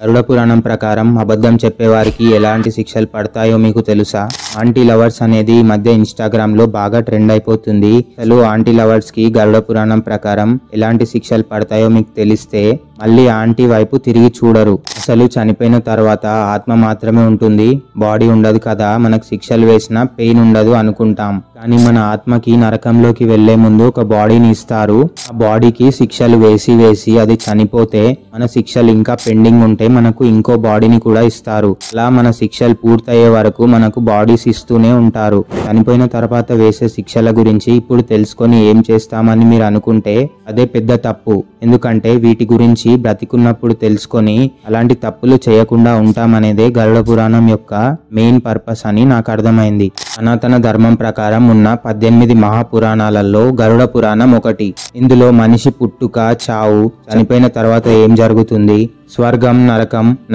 గరుడ పురాణం ప్రకారం అబద్ధం చెప్పేవారికి ఎలాంటి శిక్షలు పడతాయో మీకు తెలుసా? ఆంటీ లవర్స్ అనేది ఈ మధ్య ఇన్స్టాగ్రామ్ లో బాగా ట్రెండ్ అయిపోతుంది. అసలు ఆంటీ లవర్స్ కి గరుడ పురాణం ప్రకారం ఎలాంటి శిక్షలు పడతాయో మీకు తెలిస్తే మళ్ళీ ఆంటీ వైపు తిరిగి చూడరు. అసలు చనిపోయిన తర్వాత ఆత్మ మాత్రమే ఉంటుంది, బాడీ ఉండదు కదా, మనకు శిక్షలు వేసినా పెయిన్ ఉండదు అనుకుంటాం. కానీ మన ఆత్మకి నరకంలోకి వెళ్లే ముందు ఒక బాడీని ఇస్తారు. ఆ బాడీకి శిక్షలు వేసి వేసి అది చనిపోతే మన శిక్షలు ఇంకా పెండింగ్ ఉంటే మనకు ఇంకో బాడీని కూడా ఇస్తారు. అలా మన శిక్షలు పూర్తయ్యే వరకు మనకు బాడీస్ ఇస్తూనే ఉంటారు. చనిపోయిన తర్వాత వేసే శిక్షల గురించి ఇప్పుడు తెలుసుకొని ఏం చేస్తామని మీరు అనుకుంటే అదే పెద్ద తప్పు. ఎందుకంటే వీటి గురించి బ్రతికున్నప్పుడు తెలుసుకొని అలాంటి తప్పులు చేయకుండా ఉంటామనేదే గరుడ పురాణం యొక్క మెయిన్ పర్పస్ అని నాకు అర్థమైంది. సనాతన ధర్మం ప్రకారం ఉన్న 18 మహాపురాణాలలో గరుడ పురాణం ఒకటి. ఇందులో మనిషి పుట్టుక, చావు, చనిపోయిన తర్వాత ఏం జరుగుతుంది, స్వర్గం,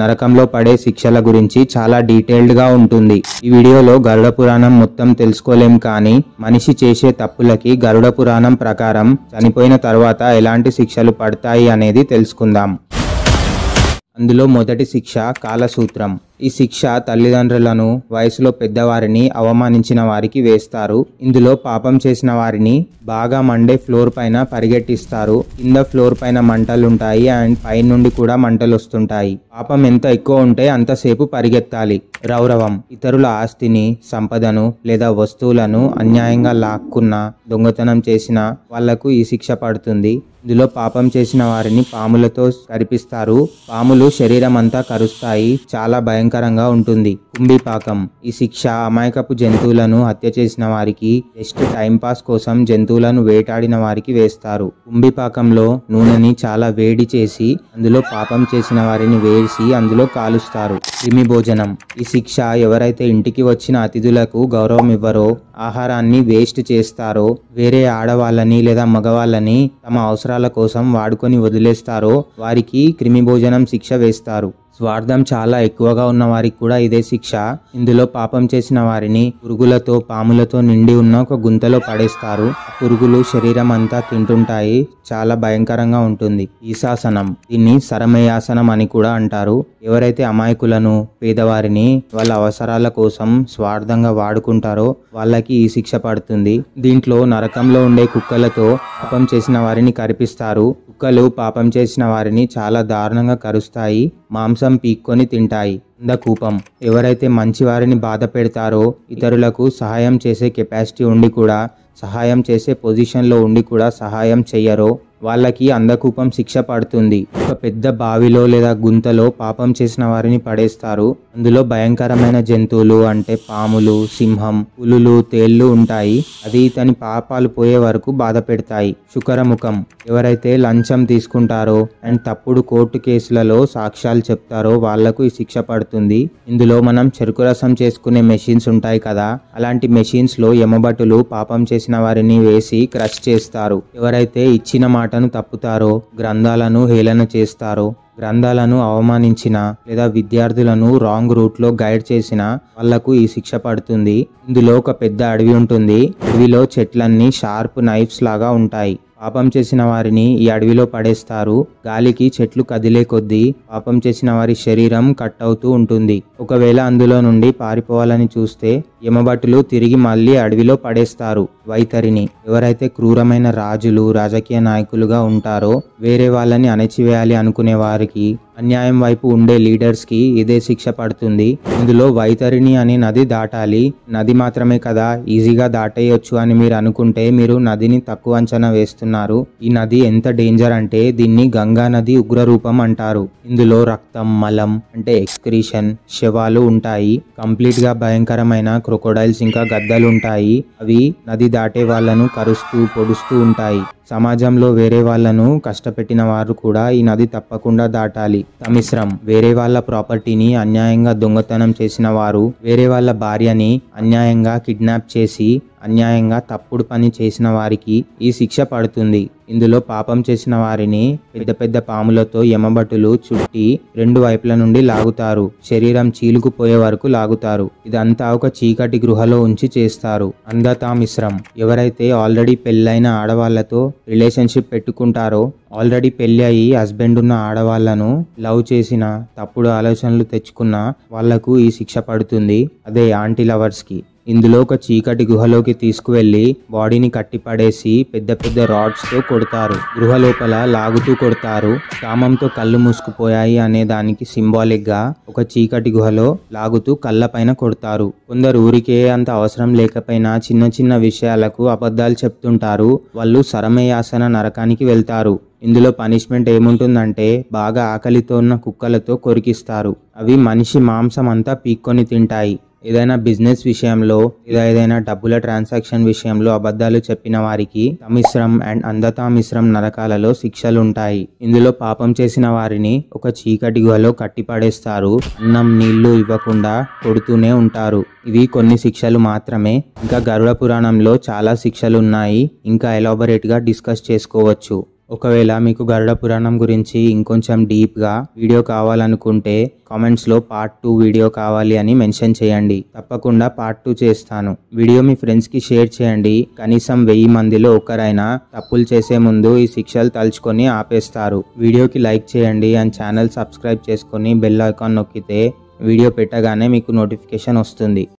నరకంలో పడే శిక్షల గురించి చాలా డీటెయిల్డ్ గా ఉంటుంది. ఈ వీడియోలో గరుడ పురాణం మొత్తం తెలుసుకోలేం, కానీ మనిషి చేసే తప్పులకి గరుడ పురాణం ప్రకారం చనిపోయిన తర్వాత ఎలాంటి శిక్షలు పడతాయి అనేది తెలుసుకుందాం. అందులో మొదటి శిక్ష కాలసూత్రం. ఈ శిక్ష తల్లిదండ్రులను, వయసులో పెద్దవారిని అవమానించిన వారికి వేస్తారు. ఇందులో పాపం చేసిన వారిని బాగా మండే ఫ్లోర్ పైన పరిగెట్టిస్తారు. కింద ఫ్లోర్ పైన మంటలుంటాయి అండ్ పై నుండి కూడా మంటలు వస్తుంటాయి. పాపం ఎంత ఎక్కువ ఉంటే అంతసేపు పరిగెత్తాలి. రౌరవం. ఇతరుల ఆస్తిని, సంపదను లేదా వస్తువులను అన్యాయంగా లాక్కున్నా, దొంగతనం చేసిన వాళ్లకు ఈ శిక్ష పడుతుంది. ఇందులో పాపం చేసిన వారిని పాములతో కరిపిస్తారు. పాములు శరీరం అంతా కరుస్తాయి. చాలా భయంకరంగా ఉంటుంది. కుంభిపాకం. ఈ శిక్ష అమాయకపు జంతువులను హత్య చేసిన వారికి, జస్ట్ టైంపాస్ కోసం జంతువులను వేటాడిన వారికి వేస్తారు. కుంభిపాకంలో నూనెని చాలా వేడి చేసి అందులో పాపం చేసిన వారిని వేసి అందులో కాలుస్తారు. క్రిమి భోజనం. ఈ శిక్ష ఎవరైతే ఇంటికి వచ్చిన అతిథులకు గౌరవం ఇవ్వరో, ఆహారాన్ని వేస్ట్ చేస్తారో, వేరే ఆడవాళ్ళని లేదా మగవాళ్ళని తమ అవసరాల కోసం వాడుకొని వదిలేస్తారో వారికి క్రిమి భోజనం శిక్ష వేస్తారు. స్వార్థం చాలా ఎక్కువగా ఉన్న వారికి కూడా ఇదే శిక్ష. ఇందులో పాపం చేసిన వారిని పురుగులతో, పాములతో నిండి ఉన్న ఒక గుంతలో పడేస్తారు. పురుగులు శరీరం అంతా తింటుంటాయి. చాలా భయంకరంగా ఉంటుంది. ఈశాసనం. దీన్ని సరమయాసనం అని కూడా అంటారు. ఎవరైతే అమాయకులను, పేదవారిని వాళ్ళ అవసరాల కోసం స్వార్థంగా వాడుకుంటారో వాళ్ళకి ఈ శిక్ష పడుతుంది. దీంట్లో నరకంలో ఉండే కుక్కలతో పాపం చేసిన వారిని కరిపిస్తారు. కుక్కలు పాపం చేసిన వారిని చాలా దారుణంగా కరుస్తాయి. మాంసం పీక్కొని తింటాయి. కూపం. ఎవరైతే మంచి వారిని బాధ పెడతారో, ఇతరులకు సహాయం చేసే కెపాసిటీ ఉండి కూడా, సహాయం చేసే పొజిషన్లో ఉండి కూడా సహాయం చెయ్యరో వాళ్ళకి అందకూపం శిక్ష పడుతుంది. ఒక పెద్ద బావిలో లేదా గుంతలో పాపం చేసిన వారిని పడేస్తారు. అందులో భయంకరమైన జంతువులు అంటే పాములు, సింహం, పులులు, తేళ్లు ఉంటాయి. అది ఇతని పాపాలు పోయే వరకు బాధ పెడతాయి. శుకరముఖం. ఎవరైతే లంచం తీసుకుంటారో అండ్ తప్పుడు కోర్టు కేసులలో సాక్ష్యాలు చెప్తారో వాళ్లకు ఈ శిక్ష పడుతుంది. ఇందులో మనం చెరుకు రసం చేసుకునే మెషిన్స్ ఉంటాయి కదా, అలాంటి మెషిన్స్ లో యమభటులు పాపం చేసిన వారిని వేసి క్రష్ చేస్తారు. ఎవరైతే ఇచ్చిన మాటను తప్పుతారో, గ్రంథాలను హేళన చేస్తారో, గ్రంథాలను అవమానించిన లేదా విద్యార్థులను రాంగ్ రూట్ లో గైడ్ చేసిన వాళ్లకు ఈ శిక్ష పడుతుంది. ఇందులో ఒక పెద్ద అడవి ఉంటుంది. అడవిలో చెట్లన్నీ షార్ప్ నైఫ్స్ లాగా ఉంటాయి. పాపం చేసిన వారిని ఈ అడవిలో పడేస్తారు. గాలికి చెట్లు కదిలే కొద్దీ పాపం చేసిన వారి శరీరం కట్ అవుతూ ఉంటుంది. ఒకవేళ అందులో నుండి పారిపోవాలని చూస్తే యమభటులు తిరిగి మళ్ళీ అడవిలో పడేస్తారు. వైతరిని. ఎవరైతే క్రూరమైన రాజులు, రాజకీయ నాయకులుగా ఉంటారో, వేరే వాళ్ళని అణచివేయాలి అనుకునే వారికి, అన్యాయం వైపు ఉండే లీడర్స్ కి ఇదే శిక్ష పడుతుంది. ఇందులో వైతరిని అనే నది దాటాలి. నది మాత్రమే కదా, ఈజీగా దాటేయొచ్చు అని మీరు అనుకుంటే మీరు నదిని తక్కువ అంచనా వేస్తున్నారు. ఈ నది ఎంత డేంజర్ అంటే దీన్ని గంగా నది ఉగ్రరూపం అంటారు. ఇందులో రక్తం, మలం అంటే ఎక్స్క్రీషన్, శవాలు ఉంటాయి. కంప్లీట్ గా భయంకరమైన క్రొకోడైల్స్ ఇంకా గద్దలు ఉంటాయి. అవి నది దాటే వాళ్లను కరుస్తూ, పొడుస్తూ ఉంటాయి. సమాజంలో వేరే వాళ్లను కష్టపెట్టిన వారు కూడా ఈ నది తప్పకుండా దాటాలి. సమిశ్రం. వేరే వాళ్ళ ప్రాపర్టీని అన్యాయంగా దొంగతనం చేసిన వారు, వేరే వాళ్ళ భార్యని అన్యాయంగా కిడ్నాప్ చేసి అన్యాయంగా తప్పుడు పని చేసిన వారికి ఈ శిక్ష పడుతుంది. ఇందులో పాపం చేసిన వారిని పెద్ద పెద్ద పాములతో యమభటులు చుట్టి రెండు వైపుల నుండి లాగుతారు. శరీరం చీలుకుపోయే వరకు లాగుతారు. ఇదంతా ఒక చీకటి గృహలో ఉంచి చేస్తారు. అంధతా మిశ్రం. ఎవరైతే ఆల్రెడీ పెళ్ళైన ఆడవాళ్లతో రిలేషన్షిప్ పెట్టుకుంటారో, ఆల్రెడీ పెళ్లి అయ్యి హస్బెండ్ ఉన్న ఆడవాళ్లను లవ్ చేసిన, తప్పుడు ఆలోచనలు తెచ్చుకున్న వాళ్లకు ఈ శిక్ష పడుతుంది. అదే ఆంటీ లవర్స్కి. ఇందులో ఒక చీకటి గుహలోకి తీసుకువెళ్లి బాడీని కట్టిపడేసి పెద్ద పెద్ద రాడ్స్తో కొడతారు. గృహ లోపల లాగుతూ కొడతారు. కామంతో కళ్ళు మూసుకుపోయాయి అనే దానికి సింబాలిక్ గా ఒక చీకటి గుహలో లాగుతూ కళ్ళపైన కొడతారు. కొందరు ఊరికే అంత అవసరం లేకపోయినా చిన్న చిన్న విషయాలకు అబద్ధాలు చెప్తుంటారు. వాళ్ళు సరమయాసన నరకానికి వెళ్తారు. ఇందులో పనిష్మెంట్ ఏముంటుందంటే బాగా ఆకలితో ఉన్న కుక్కలతో కొరికిస్తారు. అవి మనిషి మాంసం అంతా పీక్కొని తింటాయి. ఏదైనా బిజినెస్ విషయంలో లేదా ఏదైనా డబ్బుల ట్రాన్సాక్షన్ విషయంలో అబద్ధాలు చెప్పిన వారికి తమిశ్రం అండ్ అందతామిశ్రం నరకాలలో శిక్షలు ఉంటాయి. ఇందులో పాపం చేసిన వారిని ఒక చీకటి గుహలో కట్టిపడేస్తారు. అన్నం నీళ్లు ఇవ్వకుండా కొడుతూనే ఉంటారు. ఇవి కొన్ని శిక్షలు మాత్రమే. ఇంకా గరుడ పురాణంలో చాలా శిక్షలు ఉన్నాయి. ఇంకా ఎలాబొరేట్ గా డిస్కస్ చేసుకోవచ్చు. ఒకవేళ మీకు గరుడ పురాణం గురించి ఇంకొంచెం డీప్గా వీడియో కావాలనుకుంటే కామెంట్స్లో పార్ట్ 2 వీడియో కావాలి అని మెన్షన్ చేయండి. తప్పకుండా పార్ట్ 2 చేస్తాను. వీడియో మీ ఫ్రెండ్స్కి షేర్ చేయండి. కనీసం 1000 మందిలో ఒకరైనా తప్పులు చేసే ముందు ఈ శిక్షలు తలుచుకొని ఆపేస్తారు. వీడియోకి లైక్ చేయండి అండ్ ఛానల్ సబ్స్క్రైబ్ చేసుకొని బెల్ ఐకాన్ నొక్కితే వీడియో పెట్టగానే మీకు నోటిఫికేషన్ వస్తుంది.